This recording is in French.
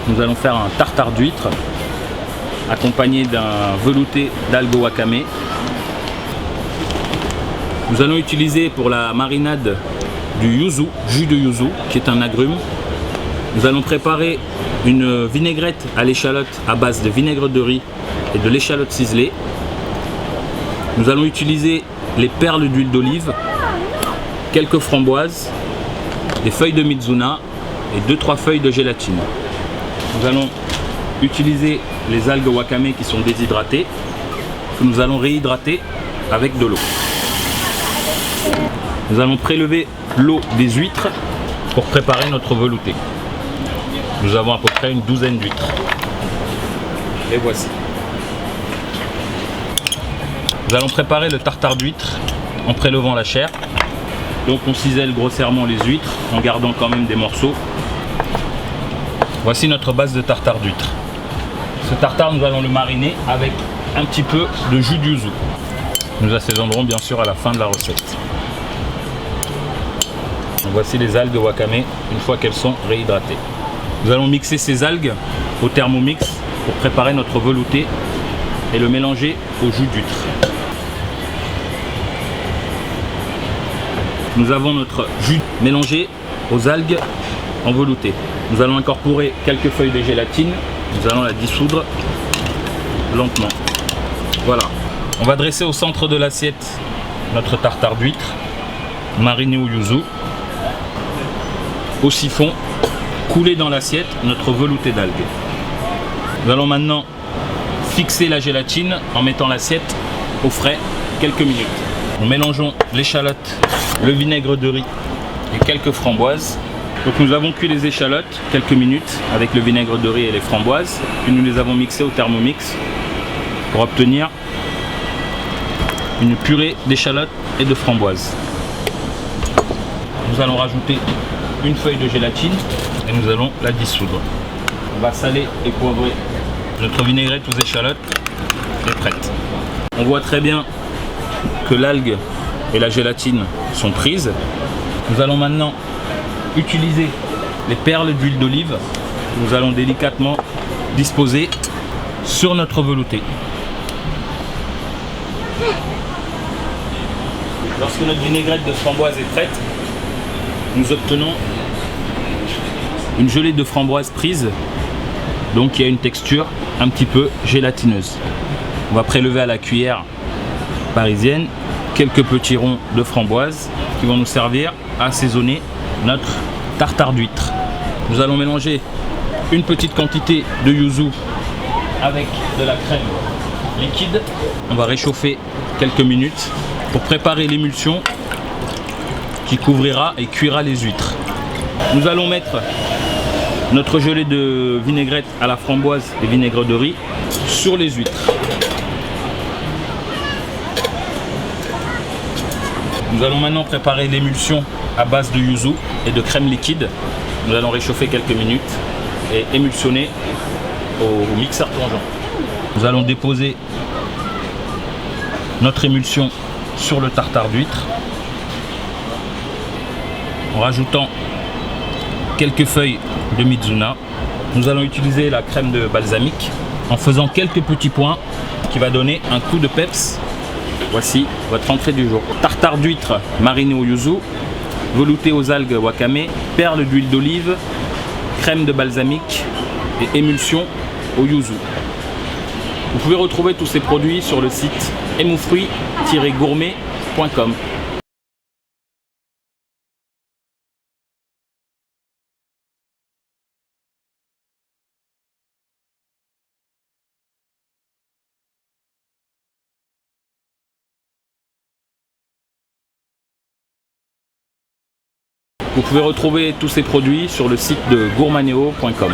nous allons faire un tartare d'huîtres accompagné d'un velouté d'algues wakame. Nous allons utiliser pour la marinade du yuzu, jus de yuzu, qui est un agrume. Nous allons préparer une vinaigrette à l'échalote à base de vinaigre de riz et de l'échalote ciselée. Nous allons utiliser les perles d'huile d'olive, quelques framboises, des feuilles de mizuna et 2-3 feuilles de gélatine. Nous allons utiliser les algues wakame qui sont déshydratées, que nous allons réhydrater avec de l'eau. Nous allons prélever l'eau des huîtres pour préparer notre velouté. Nous avons à peu près une douzaine d'huîtres. Les voici. Nous allons préparer le tartare d'huîtres en prélevant la chair. Donc on cisèle grossièrement les huîtres en gardant quand même des morceaux. Voici notre base de tartare d'huîtres. Ce tartare, nous allons le mariner avec un petit peu de jus de yuzu. Nous assaisonnerons bien sûr à la fin de la recette. Voici les algues wakame une fois qu'elles sont réhydratées. Nous allons mixer ces algues au Thermomix pour préparer notre velouté et le mélanger au jus d'huître. Nous avons notre jus mélangé aux algues en velouté. Nous allons incorporer quelques feuilles de gélatine. Nous allons la dissoudre lentement. Voilà. On va dresser au centre de l'assiette notre tartare d'huîtres mariné au yuzu. Au siphon, couler dans l'assiette notre velouté d'algues. Nous allons maintenant fixer la gélatine en mettant l'assiette au frais quelques minutes. Nous mélangeons l'échalote, le vinaigre de riz et quelques framboises. Donc nous avons cuit les échalotes quelques minutes avec le vinaigre de riz et les framboises. Puis nous les avons mixées au Thermomix pour obtenir une purée d'échalotes et de framboises. Nous allons rajouter une feuille de gélatine et nous allons la dissoudre. On va saler et poivrer notre vinaigrette aux échalotes est prête. On voit très bien que l'algue et la gélatine sont prises. Nous allons maintenant utiliser les perles d'huile d'olive que nous allons délicatement disposer sur notre velouté. Lorsque notre vinaigrette de framboise est prête, nous obtenons une gelée de framboise prise, donc qui a une texture un petit peu gélatineuse. On va prélever à la cuillère parisienne quelques petits ronds de framboise qui vont nous servir à assaisonner notre tartare d'huîtres. Nous allons mélanger une petite quantité de yuzu avec de la crème liquide. On va réchauffer quelques minutes pour préparer l'émulsion qui couvrira et cuira les huîtres. Nous allons mettre notre gelée de vinaigrette à la framboise et vinaigre de riz sur les huîtres. Nous allons maintenant préparer l'émulsion à base de yuzu et de crème liquide. Nous allons réchauffer quelques minutes et émulsionner au mixeur plongeant. Nous allons déposer notre émulsion sur le tartare d'huîtres en rajoutant quelques feuilles de mizuna. Nous allons utiliser la crème de balsamique en faisant quelques petits points qui va donner un coup de peps. Voici votre entrée du jour. Tartare d'huîtres mariné au yuzu, velouté aux algues wakame, perles d'huile d'olive, crème de balsamique et émulsion au yuzu. Vous pouvez retrouver tous ces produits sur le site emoufruit-gourmet.com. Vous pouvez retrouver tous ces produits sur le site de gourmaneo.com.